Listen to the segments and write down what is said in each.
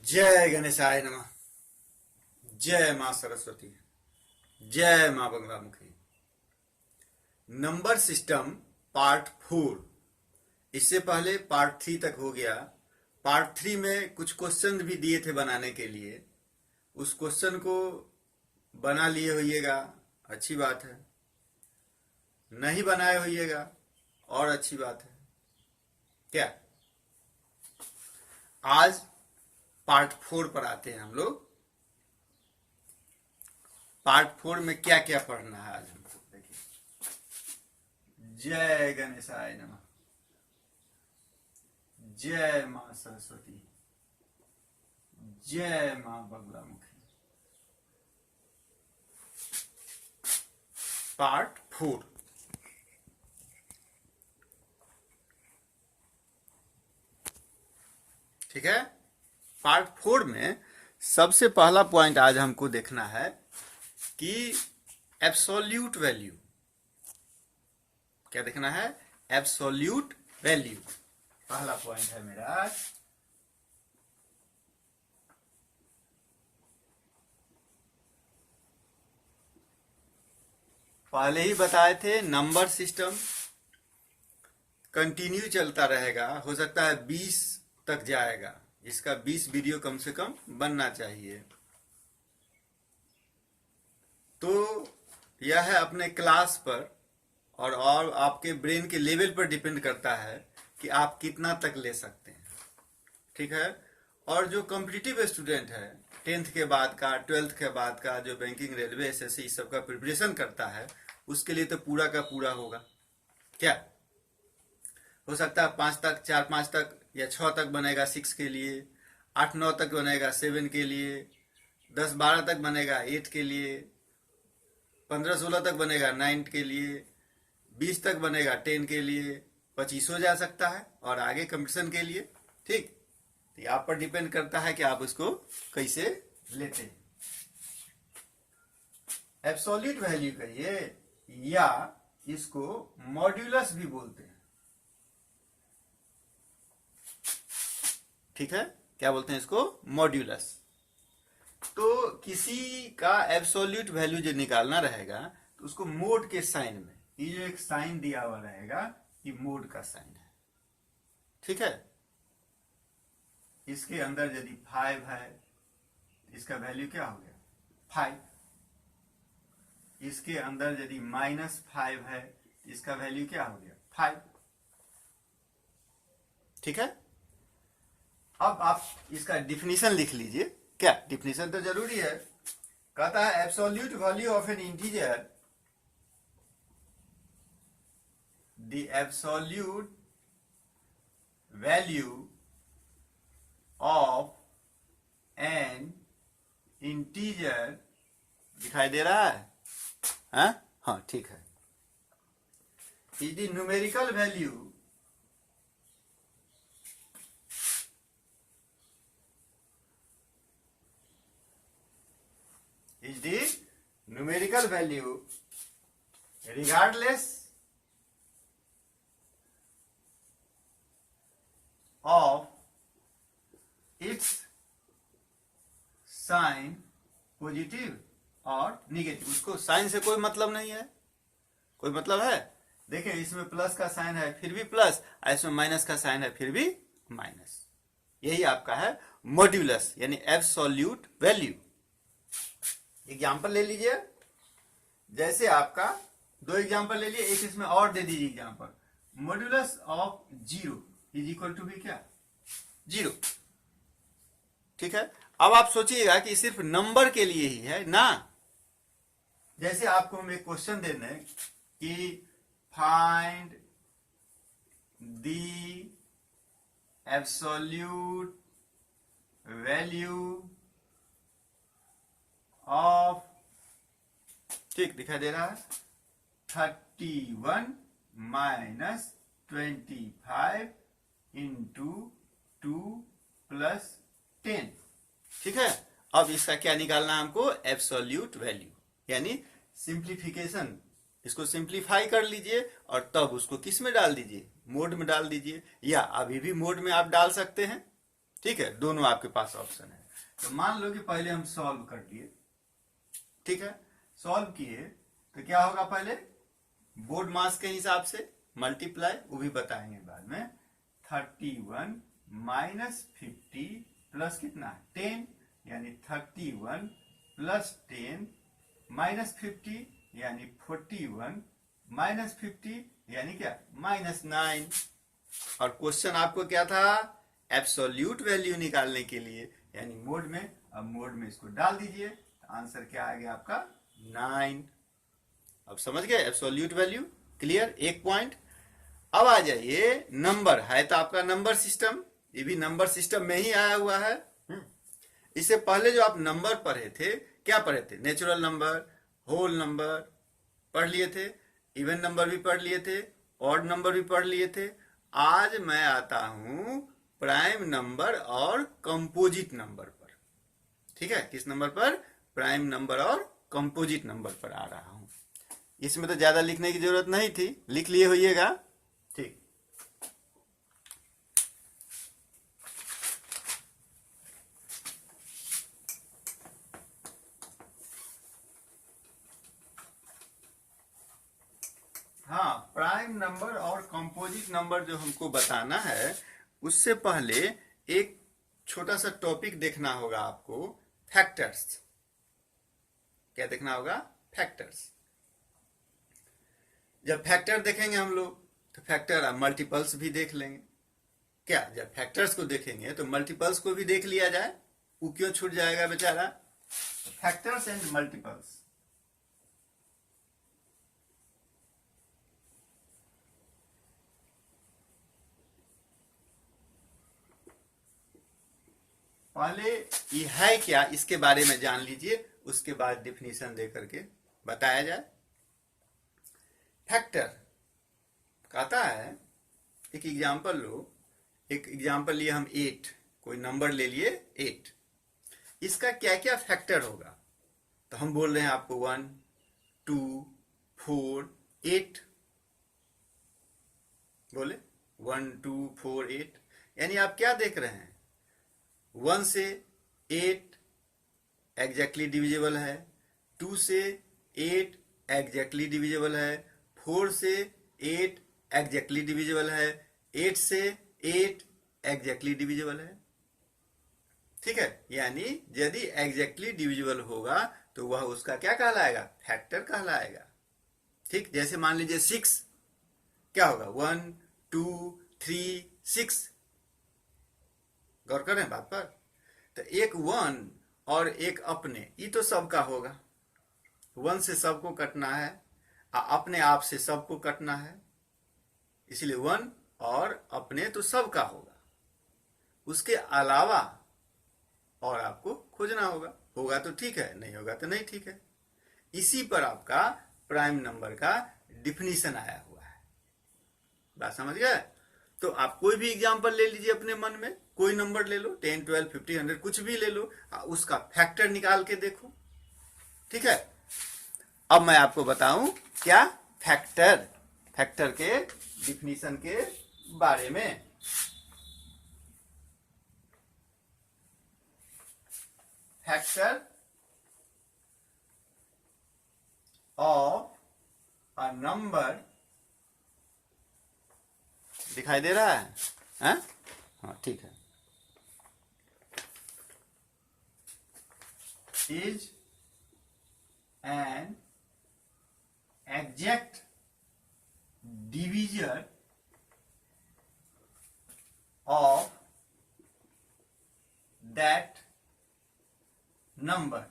जय गणेशाय नमः। जय मां सरस्वती। जय मां बंगलामुखी। Number system part 4। इससे पहले पार्ट 3 तक हो गया। पार्ट 3 में कुछ क्वेश्चन भी दिए थे बनाने के लिए। उस क्वेश्चन को बना लिए होइएगा, अच्छी बात है। नहीं बनाए होइएगा और अच्छी बात है। क्या आज पार्ट 4 पर आते हैं हम लोग। पार्ट 4 में क्या क्या पढ़ना है आज हमको, देखिए। जय गणेशाय नमः। जय मां सरस्वती। जय मां बगलामुखी। पार्ट 4। ठीक है। पार्ट 4 में सबसे पहला पॉइंट आज हमको देखना है कि एब्सोल्यूट वैल्यू। क्या देखना है? एब्सोल्यूट वैल्यू पहला पॉइंट है मेरा। पहले ही बताए थे नंबर सिस्टम कंटिन्यू चलता रहेगा, हो सकता है 20 तक जाएगा। इसका 20 वीडियो कम से कम बनना चाहिए। तो यह है अपने क्लास पर और आपके ब्रेन के लेवल पर डिपेंड करता है कि आप कितना तक ले सकते हैं। ठीक है। और जो कॉम्पिटिटिव स्टूडेंट है 10th के बाद का, 12th के बाद का, जो बैंकिंग, रेलवे, एसएससी इस सब का प्रिपरेशन करता है, उसके लिए तो पूरा का पूरा होगा। क्या हो सकता है 5 तक, 4-5 तक या 6 तक बनेगा 6 के लिए, 8-9 तक बनेगा 7 के लिए, 10-12 तक बनेगा 8 के लिए, 15-16 तक बनेगा 9 के लिए, 20 तक बनेगा 10 के लिए, 25 हो जा सकता है और आगे कंपटीशन के लिए। ठीक। तो आप पर डिपेंड करता है कि आप उसको कैसे लेते हैं। एब्सोल्यूट वैल्यू कहिए या इसको मॉड्यूलस भी बोलते हैं। ठीक है। क्या बोलते हैं इसको? मॉड्यूलस। तो किसी का एब्सोल्यूट वैल्यू जो निकालना रहेगा तो उसको मोड के साइन में, ये जो एक साइन दिया हुआ रहेगा, ये मोड का साइन है। ठीक है। इसके अंदर यदि 5 है, इसका वैल्यू क्या हो गया? 5। इसके अंदर यदि -5 है, इसका वैल्यू क्या हो गया? 5। ठीक है। अब आप इसका डिफिनीशन लिख लीजिए। क्या डिफिनीशन तो जरूरी है। कहता है absolute value of N integer, the absolute value of N integer. दिखाई दे रहा है? हाँ, ठीक है। Is the numerical value is the numerical value regardless of its sign positive और निगेटिव। उसको साइन से कोई मतलब नहीं है। कोई मतलब है? देखिए, इसमें प्लस का साइन है फिर भी प्लस, इसमें माइनस का साइन है फिर भी माइनस। यही आपका है मॉड्यूलस यानी एब्सोल्यूट वैल्यू। एग्जाम्पल ले लीजिए। जैसे आपका 2 एग्जाम्पल ले लिए, एक इसमें और दे दीजिए example. Modulus of 0 is equal to भी क्या? 0। ठीक है। अब आप सोचिएगा कि सिर्फ नंबर के लिए ही है ना। जैसे आपको हम एक क्वेश्चन दे दें कि find the absolute value of, ठीक दिखाई दे रहा है, 31 - 25 इंटू 2 + 10। ठीक है। अब इसका क्या निकालना है हमको? एब्सोल्यूट वैल्यू यानी सिंप्लीफिकेशन। इसको सिंप्लीफाई कर लीजिए और तब उसको किस में डाल दीजिए? मोड में डाल दीजिए, या अभी भी मोड में आप डाल सकते हैं। ठीक है, दोनों आपके पास ऑप्शन है। तो मान लो कि पहले हम सॉल्व कर लिए, ठीक है, सॉल्व किए तो क्या होगा, पहले बोर्ड मास के हिसाब से मल्टीप्लाई, वो भी बताएंगे बाद में। 31 माइनस 50 प्लस कितना 10, यानी 31 प्लस 10 माइनस 50 यानी 41 माइनस 50 यानी क्या माइनस 9। और क्वेश्चन आपको क्या था, एब्सोल्यूट वैल्यू निकालने के लिए, यानी मोड में। अब मोड में इसको डाल दीजिए, तो आंसर क्या आ गया आपका 9। अब समझ गए एब्सोल्यूट वैल्यू, क्लियर, एक पॉइंट। अब आ जाइए नंबर, है तो आपका नंबर सिस्टम, ये भी नंबर सिस्टम में ही आया हुआ है। इससे पहले जो आप नंबर पढ़े थे, क्या पढ़े थे, नेचुरल नंबर, होल नंबर पढ़ लिए थे, इवन नंबर भी पढ़ लिए थे, ऑड नंबर भी पढ़ लिए थे। आज मैं आता हूं प्राइम नंबर और कंपोजिट नंबर पर, ठीक है, किस नंबर पर, प्राइम नंबर और कंपोजिट नंबर पर आ रहा हूं। इसमें तो ज्यादा लिखने की जरूरत नहीं थी, लिख लिए होइएगा, ठीक। हाँ, प्राइम नंबर और कंपोजिट नंबर जो हमको बताना है, उससे पहले एक छोटा सा टॉपिक देखना होगा आपको, फैक्टर्स। क्या देखना होगा, फैक्टर्स। जब फैक्टर देखेंगे हम लोग, तो फैक्टर मल्टीपल्स भी देख लेंगे। क्या, जब फैक्टर्स को देखेंगे तो मल्टीपल्स को भी देख लिया जाए, वो क्यों छूट जाएगा बेचारा। फैक्टर्स एंड मल्टीपल्स, पहले ये है क्या, इसके बारे में जान लीजिए, उसके बाद डिफिनीशन दे करके बताया जाए। फैक्टर कहता है, एक एग्जांपल लो, एक एग्जांपल लिए हम 8, कोई नंबर ले लिए 8, इसका क्या क्या फैक्टर होगा, तो हम बोल रहे हैं आपको 1 2 4 8, बोले 1 2 4 8, यानी आप क्या देख रहे हैं, 1 से 8 एग्जैक्टली डिविजिबल है, 2 से 8 एग्जैक्टली डिविजिबल है, 4 से 8 एग्जैक्टली डिविजिबल है, 8 से 8 एग्जैक्टली डिविजिबल है, ठीक है। यानी यदि एग्जैक्टली डिविजिबल होगा तो वह उसका क्या कहलाएगा, फैक्टर कहलाएगा, ठीक। जैसे मान लीजिए 6, क्या होगा 1 2 3 6, गौर करें बात पर। तो एक 1 और एक अपने, ये तो सबका होगा, 1 से सबको कटना है, अपने आप से सबको कटना है, इसलिए 1 और अपने तो सबका होगा, उसके अलावा और आपको खोजना होगा, होगा तो ठीक है, नहीं होगा तो नहीं, ठीक है। इसी पर आपका प्राइम नंबर का डिफिनीशन आया हुआ है, बात समझ गए। तो आप कोई भी एग्जांपल ले लीजिए अपने मन में, कोई नंबर ले लो, 10 12 50 100 कुछ भी ले लो, उसका फैक्टर निकाल के देखो, ठीक है। अब मैं आपको बताऊं क्या, फैक्टर, फैक्टर के डिफिनीशन के बारे में। फैक्टर ऑफ अ नंबर, दिखाई दे रहा है, हाँ ठीक है, is an exact divisor of that number,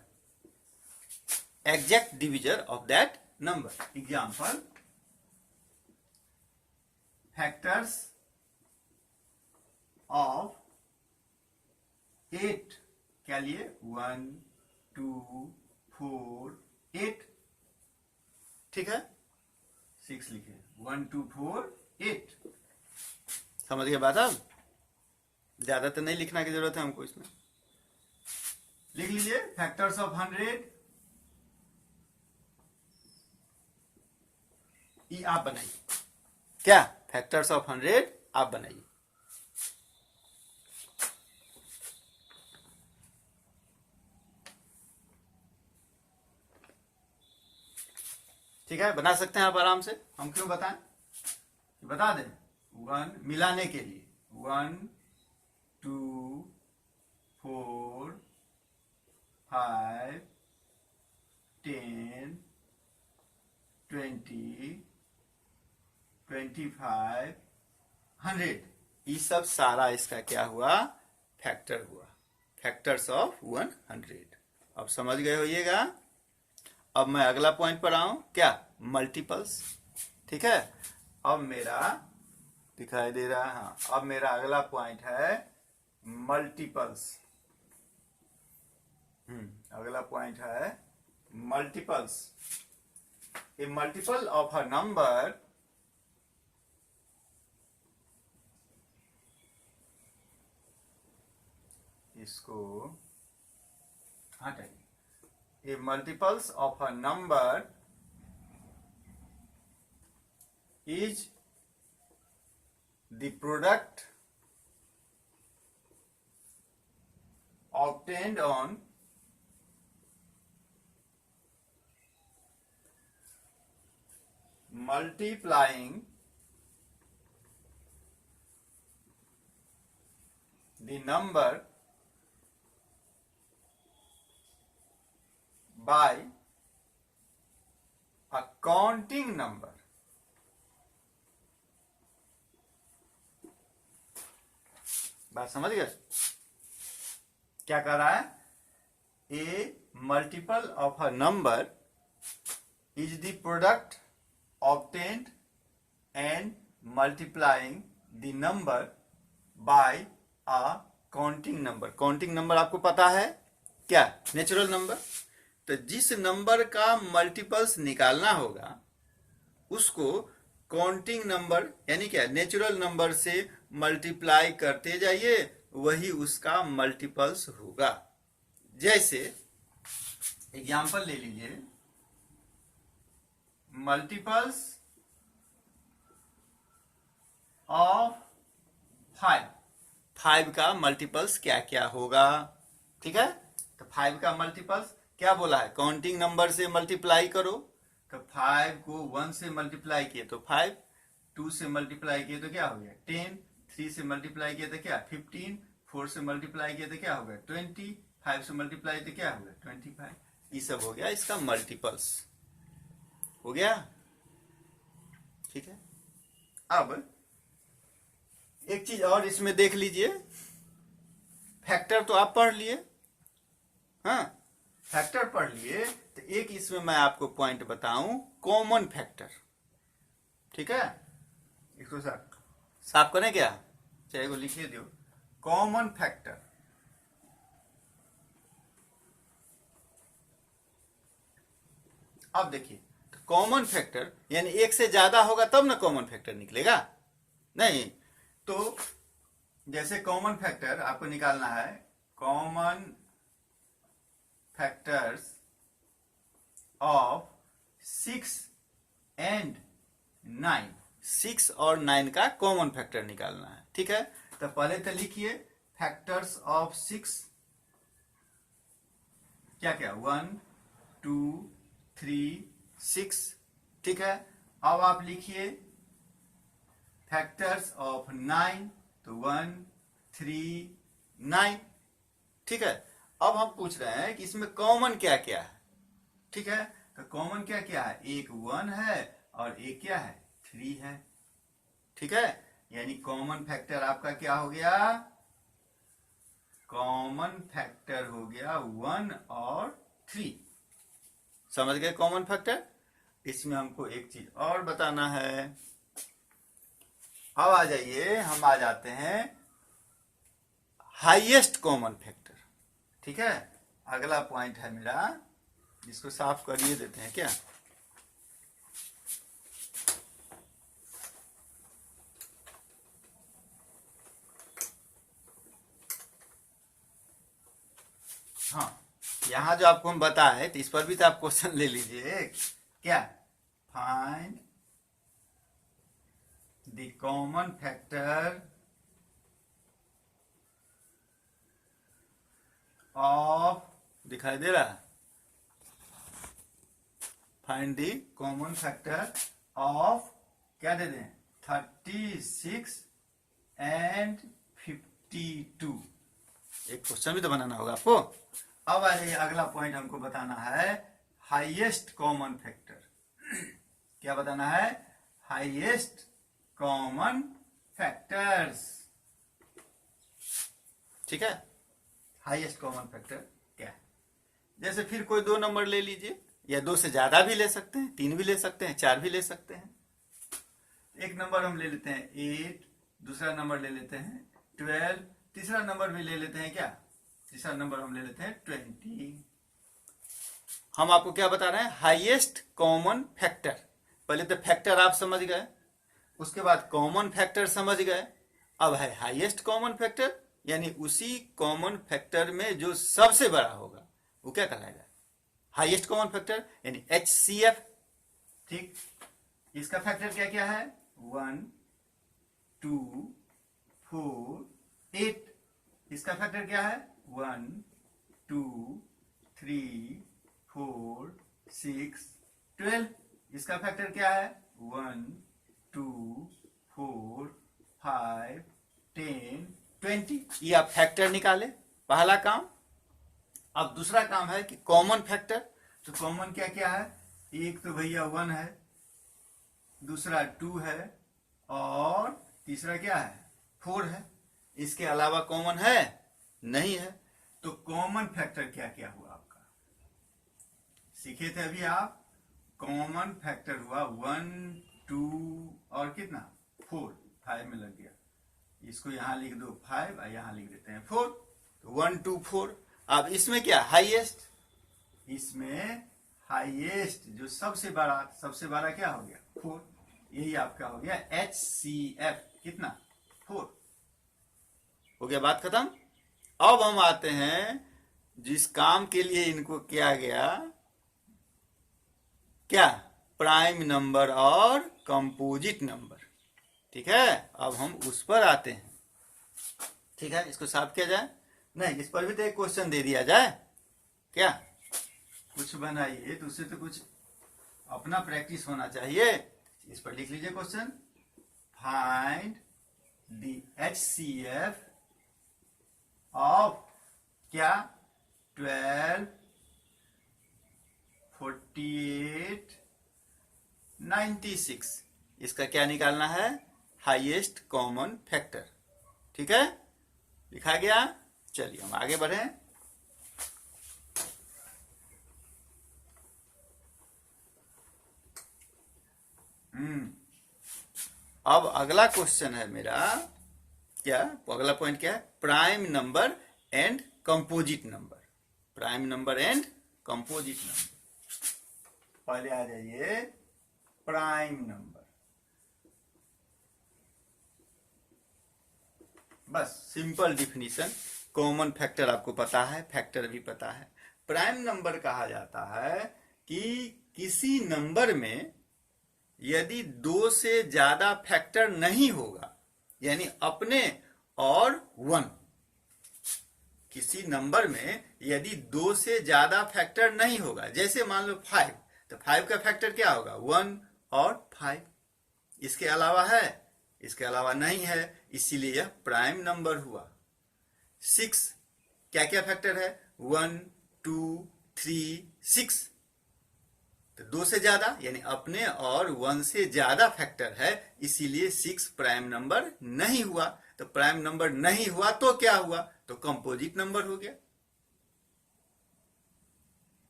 exact divisor of that number. Example, factors of 8, क्या लिए 1 2 4 8, ठीक है, 6 लिखे, 1 2 4 8, समझ गए बात। अब ज्यादा तो नहीं लिखना की जरूरत है हमको, इसमें लिख लीजिए फैक्टर्स ऑफ 100, ये आप बनाइए, क्या फैक्टर्स ऑफ 100 आप बनाइए। ठीक है, बना सकते हैं आप आराम से। हम क्यों बताएं, बता दें। 1 मिलाने के लिए 1 2 4 5 10 20 25 100, ये सब सारा इसका क्या हुआ, फैक्टर हुआ, फैक्टर्स ऑफ 100। अब समझ गए होइएगा। अब मैं अगला पॉइंट पर आऊं, क्या, मल्टीपल्स। ठीक है, अब मेरा दिखाई दे रहा है, हाँ, अब मेरा अगला पॉइंट है मल्टीपल्स। अगला पॉइंट है multiples. A multiple of a number इसको हटाइए। A multiples of a number is the product obtained on multiplying the number by a counting number। बात समझ गए, क्या कर रहा है, a multiple of a number is the product obtained and multiplying the number by a counting number. Counting number आपको पता है क्या, नेचुरल नंबर। तो जिस नंबर का मल्टीपल्स निकालना होगा उसको काउंटिंग नंबर यानी क्या, नेचुरल नंबर से मल्टीप्लाई करते जाइए, वही उसका मल्टीपल्स होगा। जैसे एग्जांपल ले लीजिए, मल्टीपल्स ऑफ 5। 5 का मल्टीपल्स क्या क्या होगा, ठीक है। तो 5 का मल्टीपल्स क्या बोला है, काउंटिंग नंबर से मल्टीप्लाई करो। तो 5 को 1 से मल्टीप्लाई किए तो 5, 2 से मल्टीप्लाई किए तो क्या हो गया 10, 3 से मल्टीप्लाई किए तो क्या 15, 4 से मल्टीप्लाई किए तो क्या हो गया 20, 5 से मल्टीप्लाई तो क्या हो गया 25। ये सब हो गया इसका मल्टीपल्स, हो गया, ठीक है। अब एक चीज और इसमें देख लीजिए, फैक्टर तो आप पढ़ लिए, हाँ, फैक्टर पढ़ लिए, तो एक इसमें मैं आपको पॉइंट बताऊं, कॉमन फैक्टर। ठीक है, इसको साफ करें क्या, चाहे को लिखिए दो, कॉमन फैक्टर। अब देखिए, कॉमन फैक्टर यानी एक से ज्यादा होगा तब ना कॉमन फैक्टर निकलेगा, नहीं। तो जैसे कॉमन फैक्टर आपको निकालना है, कॉमन फैक्टर्स ऑफ 6 एंड 9। 6 और 9 का कॉमन फैक्टर निकालना है, ठीक है। तो पहले तो लिखिए फैक्टर्स ऑफ 6, क्या क्या, 1 2 3 6, ठीक है। अब आप लिखिए फैक्टर्स ऑफ 9, तो 1 3 9, ठीक है। अब हम पूछ रहे हैं कि इसमें कॉमन क्या क्या है, ठीक है। तो कॉमन क्या क्या है, एक 1 है और एक क्या है 3 है, ठीक है। यानी कॉमन फैक्टर आपका क्या हो गया, कॉमन फैक्टर हो गया 1 और 3। समझ गए कॉमन फैक्टर। इसमें हमको एक चीज और बताना है। अब आ जाइए, हम आ जाते हैं हाईएस्ट कॉमन फैक्टर, ठीक है। अगला पॉइंट है मेरा, जिसको साफ करिए देते हैं क्या, हाँ, यहां जो आपको हम बताए तो इस पर भी तो आप क्वेश्चन ले लीजिए, क्या, find the common factor of, दिखाई दे रहा है, find the common factor of, क्या दे दें, 36 एंड 52। एक क्वेश्चन भी तो बनाना होगा आपको। अब आ जाइए, अगला पॉइंट हमको बताना है हाईएस्ट कॉमन फैक्टर। क्या बताना है? Highest common factors. ठीक है, हाईएस्ट कॉमन फैक्टर क्या है? जैसे फिर कोई दो नंबर ले लीजिए, या दो से ज्यादा भी ले सकते हैं, तीन भी ले सकते हैं, चार भी ले सकते हैं। एक नंबर हम ले लेते हैं 8, दूसरा नंबर ले लेते हैं 12, तीसरा नंबर भी ले लेते हैं, क्या, तीसरा नंबर हम ले लेते हैं 20। हम आपको क्या बता रहे हैं? Highest common factor. पहले तो फैक्टर आप समझ गए, उसके बाद कॉमन फैक्टर समझ गए, अब है हाईएस्ट कॉमन फैक्टर, यानी उसी कॉमन फैक्टर में जो सबसे बड़ा होगा वो क्या कहलाएगा? हाईएस्ट कॉमन फैक्टर, यानी HCF। ठीक, इसका फैक्टर क्या क्या है? 1, 2, 4, 8। इसका फैक्टर क्या है? 1, 2, 3, 4, 6, 12। इसका फैक्टर क्या है? 1, 2, 4, 5, 10, 20। ये आप फैक्टर निकाले, पहला काम। अब दूसरा काम है कि कॉमन फैक्टर। तो कॉमन क्या क्या है? एक तो भैया 1 है, दूसरा 2 है, और तीसरा क्या है? 4 है। इसके अलावा कॉमन है? नहीं है। तो कॉमन फैक्टर क्या क्या हुआ आपका? सीखे थे अभी आप। कॉमन फैक्टर हुआ 1, 2 और कितना? 4। 5 में लग गया, इसको यहां लिख दो 5 और यहां लिख देते हैं 4। तो 1, 2, 4। अब इसमें क्या? हाईएस्ट। इसमें हाईएस्ट जो सबसे बड़ा क्या हो गया? 4। यही आपका हो गया HCF। कितना? 4। हो गया, बात खत्म। अब हम आते हैं जिस काम के लिए इनको किया गया, क्या? प्राइम नंबर और कंपोजिट नंबर। ठीक है, अब हम उस पर आते हैं। ठीक है, इसको साफ किया जाए। नहीं, इस पर भी तो एक क्वेश्चन दे दिया जाए क्या? कुछ बनाइए तो उससे तो कुछ अपना प्रैक्टिस होना चाहिए। इस पर लिख लीजिए question, find the HCF of, क्या, 12, 48, 96। इसका क्या निकालना है? Highest common factor. ठीक है, लिखा गया। चलिए हम आगे बढ़े। अब अगला क्वेश्चन है मेरा, क्या, अगला पॉइंट क्या है? Prime number and composite number. Prime number and composite number. पहले आ जाइए प्राइम नंबर। बस सिंपल डिफिनीशन। कॉमन फैक्टर आपको पता है, फैक्टर भी पता है। प्राइम नंबर कहा जाता है कि किसी नंबर में यदि 2 से ज्यादा फैक्टर नहीं होगा, यानी अपने और 1, किसी नंबर में यदि 2 से ज्यादा फैक्टर नहीं होगा, जैसे मान लो 5, तो 5 का फैक्टर क्या होगा? 1 और 5। इसके अलावा है? इसके अलावा नहीं है, इसीलिए यह प्राइम नंबर हुआ। 6, क्या क्या फैक्टर है? 1, 2, 3, 6। तो 2 से ज्यादा, यानी अपने और 1 से ज्यादा फैक्टर है, इसीलिए 6 प्राइम नंबर नहीं हुआ। तो प्राइम नंबर नहीं हुआ तो क्या हुआ? तो कंपोजिट नंबर हो गया।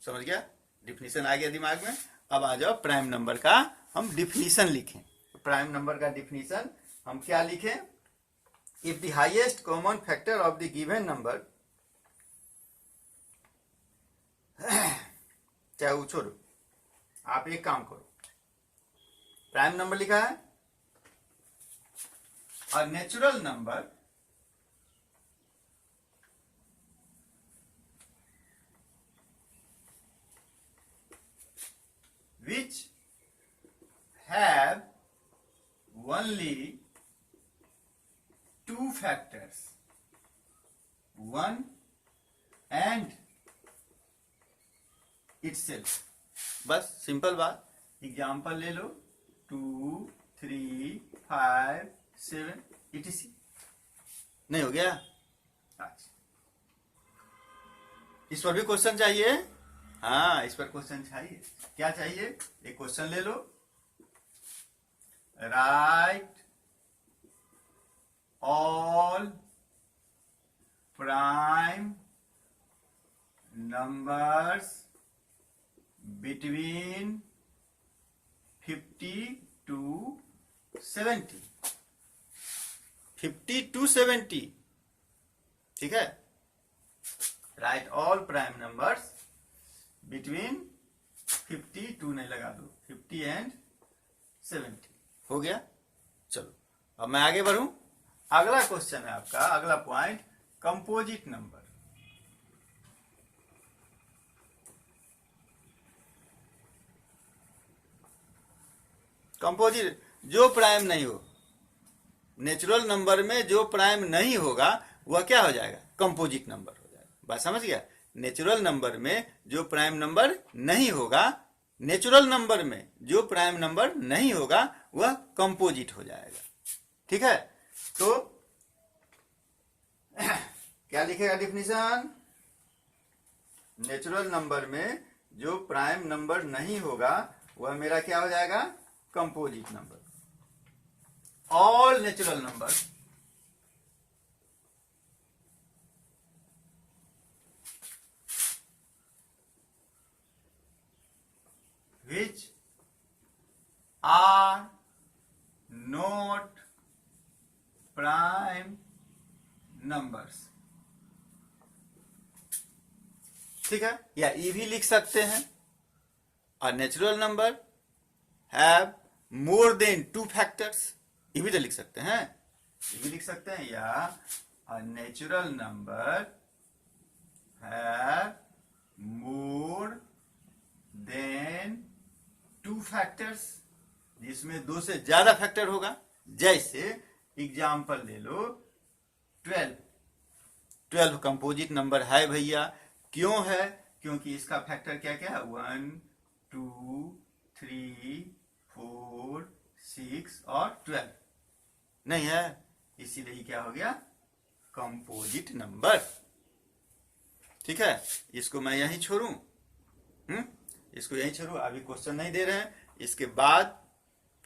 समझ गया? डिफिनीशन आ गया दिमाग में। अब आ जाओ प्राइम नंबर का हम डिफिनीशन लिखें। प्राइम नंबर का डिफिनीशन हम क्या लिखें? If the highest common factor of the given number, चाहे वो छोड़ो, आप एक काम करो, प्राइम नंबर लिखा है, और natural number which have only 2 factors, 1 and itself, बस सिंपल बात। एग्जाम्पल ले लो 2 3 5 7 etc। नहीं हो गया? अच्छा, इस पर भी क्वेश्चन चाहिए? हाँ, इस पर क्वेश्चन चाहिए। क्या चाहिए? एक क्वेश्चन ले लो। Write all prime numbers between 50 to 70। 50 to 70, ठीक है। Write all prime numbers between 50 to नहीं लगा दो, 50 एंड 70। हो गया? चलो अब मैं आगे बढ़ूं। अगला क्वेश्चन है आपका, अगला पॉइंट, कंपोजिट नंबर। कंपोजिट जो प्राइम नहीं हो, नेचुरल नंबर में जो प्राइम नहीं होगा वह क्या हो जाएगा? कंपोजिट नंबर हो जाएगा। बात समझ गया? नेचुरल नंबर में जो प्राइम नंबर नहीं होगा, नेचुरल नंबर में जो प्राइम नंबर नहीं होगा वह कंपोजिट हो जाएगा। ठीक है? तो क्या लिखेगा डिफिनीशन? नेचुरल नंबर में जो प्राइम नंबर नहीं होगा वह मेरा क्या हो जाएगा? Composite number. All natural number which are not prime numbers। ठीक है? या ये भी लिख सकते हैं, a natural number have more than 2 factors। ये भी तो लिख सकते हैं, ये भी लिख सकते हैं। या a natural number have more than 2 factors, जिसमें 2 से ज्यादा फैक्टर होगा। जैसे एग्जाम्पल ले लो 12। 12 कंपोजिट नंबर है भैया। क्यों है? क्योंकि इसका फैक्टर क्या क्या है? 1 2 3 4 6 और 12 नहीं है, इसीलिए ये क्या हो गया? Composite number. ठीक है? इसको मैं यहीं छोड़ू? इसको यहीं छोड़ू, अभी क्वेश्चन नहीं दे रहे हैं, इसके बाद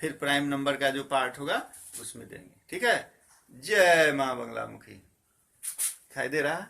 फिर प्राइम नंबर का जो पार्ट होगा उसमें देंगे। ठीक है? जय मां बंगला मुखी। दिखाई दे रहा?